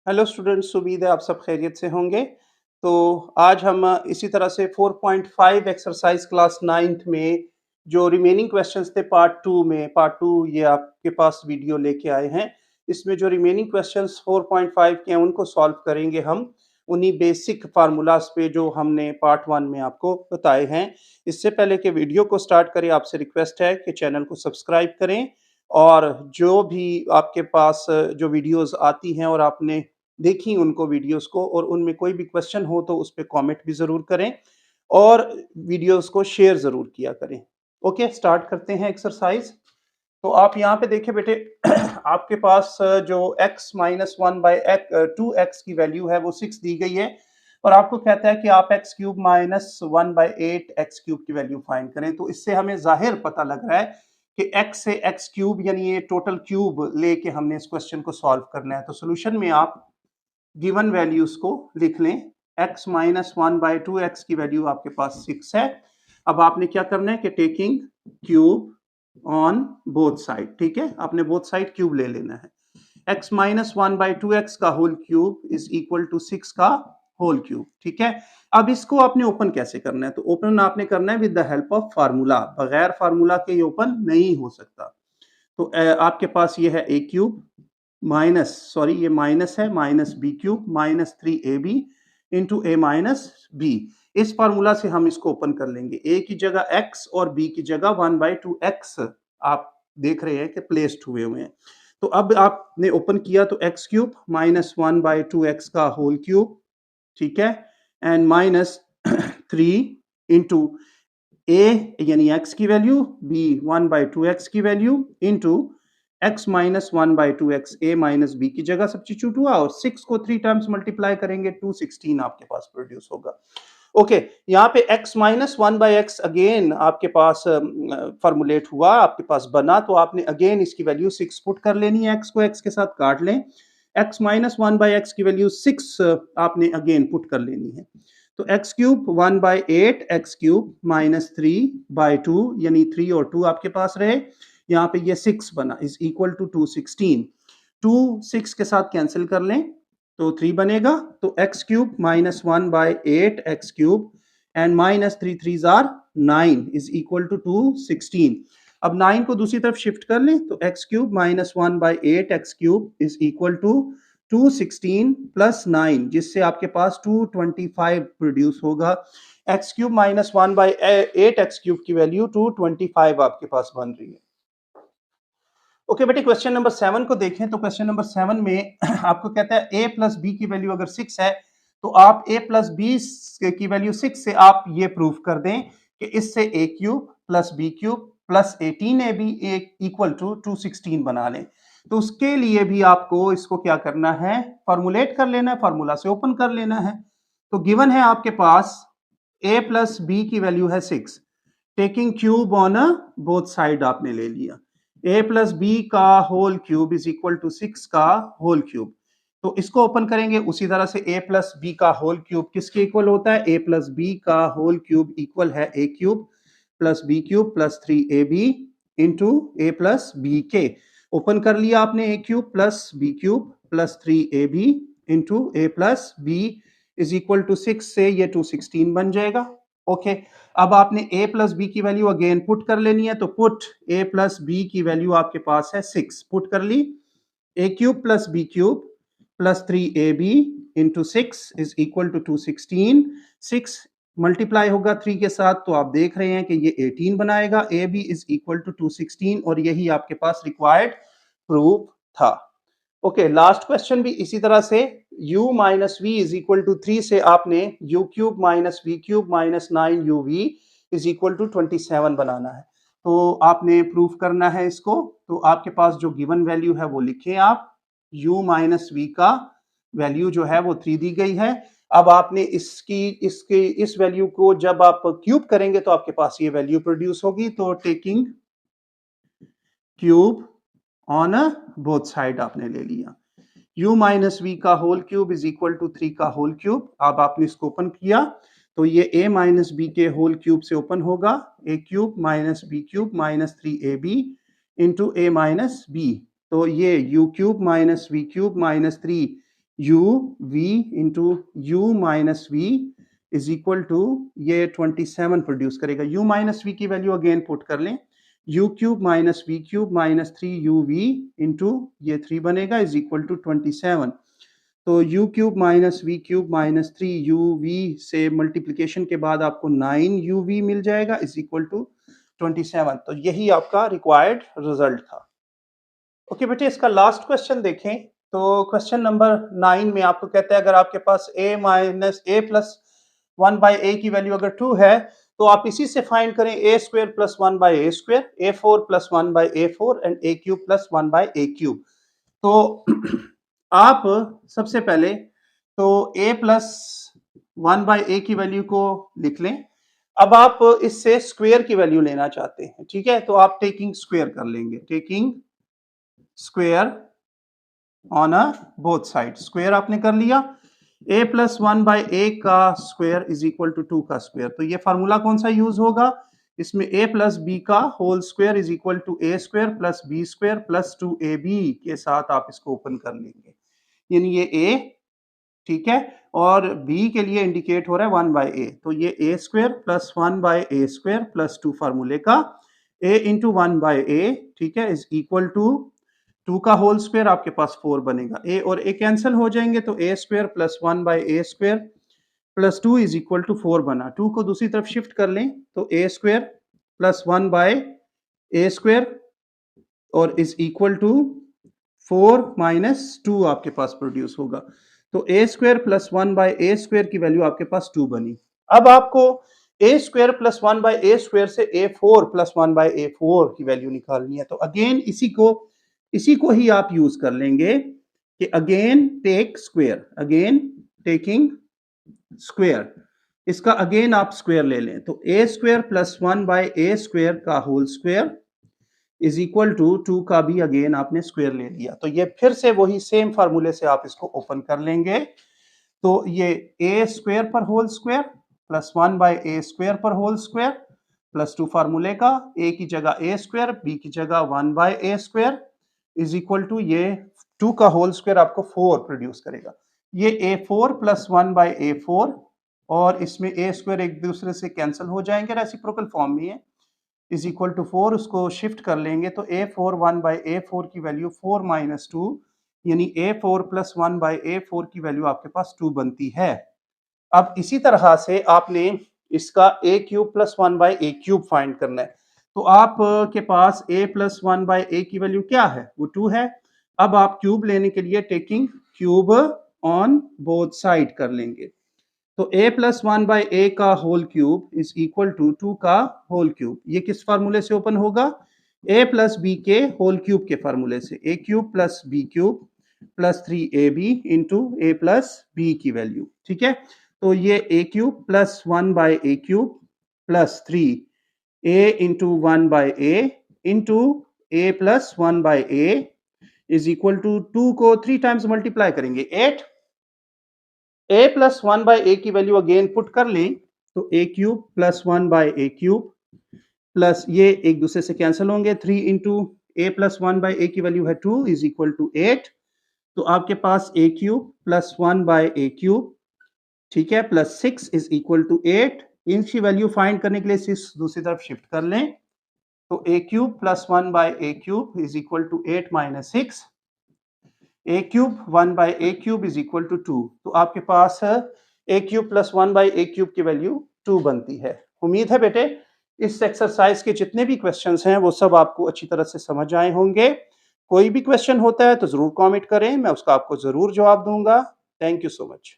Hello students, उम्मीद है आप सब खैरियत से होंगे। तो आज हम इसी तरह से 4.5 एक्सरसाइज क्लास 9th में जो रिमेनिंग क्वेश्चंस थे पार्ट 2 ये आपके पास वीडियो लेके आए हैं। इसमें जो रिमेनिंग क्वेश्चंस 4.5 के हैं उनको सॉल्व करेंगे हम उन्हीं बेसिक फार्मूलाज पे जो हमने पार्ट 1 में आपको बताए हैं। इससे पहले कि वीडियो को स्टार्ट करें आपसे रिक्वेस्ट है कि चैनल को सब्सक्राइब करें और जो भी आपके पास जो वीडियोस आती हैं और आपने देखी उनको वीडियोस को और उनमें कोई भी क्वेश्चन हो तो उस पे कमेंट भी ज़रूर करें और वीडियोस को शेयर ज़रूर किया करें। ओके, स्टार्ट करते हैं एक्सरसाइज। तो आप यहाँ पे देखिए बेटे आपके पास जो x minus one by two x की वैल्यू है वो 6 दी गई है और आपको कहता है कि आप x cube minus one by eight x cube की वैल्यू फाइंड करें। तो इससे हमें जाहिर पता लग रहा है कि x से एक्स क्यूब यानी ये टोटल क्यूब लेके हमने इस क्वेश्चन को सॉल्व करना है। तो सोल्यूशन में आप गिवन वैल्यूज को लिख लें। x minus one by two x की वैल्यू आपके पास 6 है। अब आपने क्या करना है कि taking cube on both side, ठीक है, आपने बोथ साइड क्यूब ले लेना है। x minus one by two x का whole cube is equal to 6 का होल क्यूब, ठीक है। अब इसको आपने ओपन कैसे करना है? तो ओपन आपने करना है with the help of formula. बगैर फार्मूला के ये ओपन नहीं हो सकता। तो आपके पास ये है ए क्यूब माइनस, सॉरी ये माइनस है, minus b cube minus 3ab into a minus b. इस फार्मूला से हम इसको ओपन कर लेंगे। ए की जगह x और b की जगह 1/2x आप देख रहे हैं कि प्लेस्ड हुए हैं। तो अब आपने ओपन किया तो x क्यूब माइनस 1/2x का होल क्यूब, ठीक है, एंड माइनस 3 इंटू ए यानी x की वैल्यू, b 1/2x की value into x minus one by two x, a minus b की जगह सब्स्टिट्यूट हुआ और 6 को 3 टाइम्स मल्टीप्लाई करेंगे 216 आपके पास प्रोड्यूस होगा। ओके, यहाँ पे x minus one by x again आपके पास फॉर्मुलेट हुआ, आपके पास बना, तो आपने अगेन इसकी वैल्यू 6 पुट कर लेनी है। x को x के साथ काट लें। x minus one by x की वैल्यू 6 आपने अगेन पुट कर लेनी है। तो x cube one by eight x cube minus 3/2 यानी 3 और 2 आपके पास रहे। यहाँ पे ये 6 बना इज इक्वल टू 216। 2 6 के साथ कैंसिल कर लें तो 3 बनेगा। तो x cube minus one by eight x cube and minus 3 3 जार 9 इज इक्वल टू 216। अब 9 को दूसरी तरफ शिफ्ट कर लें तो x cube minus one by eight x cube is equal to 216 plus 9, जिससे आपके पास 225 प्रोड्यूस होगा। X cube minus one by eight x cube की वैल्यू 225 आपके पास बन रही है। ओके बेटे, क्वेश्चन नंबर 7 को देखें तो क्वेश्चन नंबर 7 में आपको कहता है a प्लस बी की वैल्यू अगर 6 है तो आप a प्लस बी की वैल्यू 6 से आप ये प्रूव कर दें कि इससे a cube plus b cube plus 18ab equal to 216 बना लें। तो उसके लिए भी आपको इसको क्या करना है, फॉर्मुलेट कर लेना है, फार्मूला से ओपन कर लेना है। तो गिवन है आपके पास a प्लस बी की वैल्यू है 6, taking cube on both side आपने ले लिया। a प्लस बी का whole cube is equal to 6 का होल क्यूब। तो इसको ओपन करेंगे उसी तरह से a प्लस बी का होल क्यूब किसके इक्वल होता है? a प्लस बी का होल क्यूब इक्वल है a cube plus b cube plus 3ab into a plus b के। ओपन कर लिया आपने a cube plus b cube plus 3ab into a plus b is equal to 6 से ये 216 बन जाएगा। ओके, अब आपने a प्लस बी की वैल्यू अगेन पुट कर लेनी है। तो पुट a प्लस बी की वैल्यू आपके पास है 6, पुट कर ली। a cube plus b cube plus 3ab into 6 is equal to 216। 6 multiply होगा 3 के साथ तो आप देख रहे हैं कि ये 18 बनाएगा। A b is equal to 216 और यही आपके पास रिक्वायर्ड प्रूफ था। ओके, लास्ट क्वेश्चन भी इसी तरह से u minus v is equal to 3 से आपने u cube minus v cube minus 9uv is equal to 27 बनाना है। तो आपने प्रूफ करना है इसको। तो आपके पास जो गिवन वैल्यू है वो लिखें आप। u माइनस वी का वैल्यू जो है वो 3 दी गई है। अब आपने इस वैल्यू को जब आप क्यूब करेंगे तो आपके पास ये वैल्यू प्रोड्यूस होगी। तो taking cube on both side आपने ले लिया। u माइनस वी का whole cube is equal to 3 का होल क्यूब। अब आपने इसको ओपन किया तो ये a माइनस बी के होल क्यूब से ओपन होगा। a cube minus b cube minus 3ab into a minus b. तो ये u cube minus v cube minus 3 u v into u minus v is equal to ये 27 produce करेगा। u minus v की value again put कर लें, u cube minus v cube minus 3uv into ये 3 बनेगा is equal to 27। तो u cube minus v cube minus 3uv से multiplication के बाद आपको 9uv मिल जाएगा इज इक्वल टू 27। तो यही आपका रिक्वायर्ड रिजल्ट था। ओके बेटे, इसका लास्ट क्वेश्चन देखें। तो क्वेश्चन नंबर 9 में आपको कहता है अगर आपके पास a minus a plus 1 by a की वैल्यू अगर 2 है तो आप इसी से फाइंड करें a square plus 1 by a square, a4 plus 1 by a4 and a cube plus 1 by a cube. तो आप सबसे पहले तो a प्लस 1 बाई ए की वैल्यू को लिख लें। अब आप इससे स्क्वायर की वैल्यू लेना चाहते हैं, ठीक है, तो आप टेकिंग स्क्वायर कर लेंगे, taking square on a both side. Square आपने कर लिया, a प्लस 1 बाई ए का स्क्वायर इज इक्वल टू 2 का स्क्वायर। तो ये फार्मूला कौन सा यूज होगा, इसमें a प्लस बी का whole square is equal to a square plus b square plus 2ab के साथ आप इसको ओपन कर लेंगे, यानी ये a, ठीक है, और b के लिए इंडिकेट हो रहा है 1 बाई ए, तो ये a square plus 1 by a square plus 2 फार्मूले का a इंटू 1 बाई ए, ठीक है, इज इक्वल टू 2 का होल स्क्वायर आपके पास 4 बनेगा, a और a कैंसिल हो जाएंगे तो a square plus 1 by a square plus 2 is equal to 4 बना। 2 को दूसरी तरफ शिफ्ट कर लें तो a square plus 1 by a square और इज इक्वल टू 4 माइनस 2 आपके पास प्रोड्यूस होगा। तो a square plus 1 by a square की वैल्यू आपके पास 2 बनी। अब आपको a square plus 1 by a square से a4 प्लस 1 बाई a4 की वैल्यू निकालनी है। तो अगेन इसी को ही आप यूज कर लेंगे कि again take square, again taking square, इसका अगेन आप स्क्वायर ले लें। तो a square plus 1 by a square का whole square is equal to 2 का भी अगेन आपने स्क्वायर ले लिया। तो ये फिर से वही सेम फार्मूले से आप इसको ओपन कर लेंगे। तो ये a स्क्वायर पर whole square plus 1 by a square पर होल स्क्वायर प्लस 2 फार्मूले का, a की जगह a स्क्वायर, b की जगह 1 by a square is equal to ये 2 का होल स्क्वायर आपको 4 प्रोड्यूस करेगा। ये a4 प्लस 1 बाई a4 और इसमें a स्क्वायर एक दूसरे से कैंसिल हो जाएंगे, रेसिप्रोकल फॉर्म में है, इज इक्वल टू 4, उसको शिफ्ट कर लेंगे तो a4 1 बाई a4 की वैल्यू 4 माइनस 2, यानी a4 प्लस 1 बाई a4 की वैल्यू आपके पास 2 बनती है। अब इसी तरह से आपने इसका a cube plus 1 by a cube find करना है। तो आप के पास a प्लस 1 बाई a की वैल्यू क्या है, वो 2 है। अब आप क्यूब लेने के लिए taking cube on both side कर लेंगे। तो a प्लस 1 बाई ए का whole cube is equal to 2 का होल क्यूब। ये किस फार्मूले से ओपन होगा, a प्लस बी के होल क्यूब के फार्मूले से, a cube plus b cube plus 3ab into a plus b की वैल्यू, ठीक है। तो ये a cube plus 1 by a cube plus 3a into 1 by a into a plus 1 by a is equal to 2 को 3 times multiply करेंगे 8, a plus 1 by a की value again put कर लें तो a cube plus 1 by a cube plus ये एक दूसरे से कैंसिल होंगे, 3 into a plus 1 by a की वैल्यू है 2 इज इक्वल टू 8। तो आपके पास a cube plus 1 by a cube, ठीक है, प्लस 6 इज इक्वल टू 8। इनकी वैल्यू फाइंड करने के लिए 6 दूसरी तरफ शिफ्ट कर लें तो a cube plus 1 by a cube is equal to 8 minus 6, a cube 1 by a cube is equal to 2। तो आपके पास a cube plus 1 by a cube की वैल्यू 2 बनती है। उम्मीद है बेटे इस एक्सरसाइज के जितने भी क्वेश्चंस हैं वो सब आपको अच्छी तरह से समझ आए होंगे। कोई भी क्वेश्चन होता है तो जरूर कमेंट करें, मैं उसका आपको जरूर जवाब दूंगा। Thank you so much.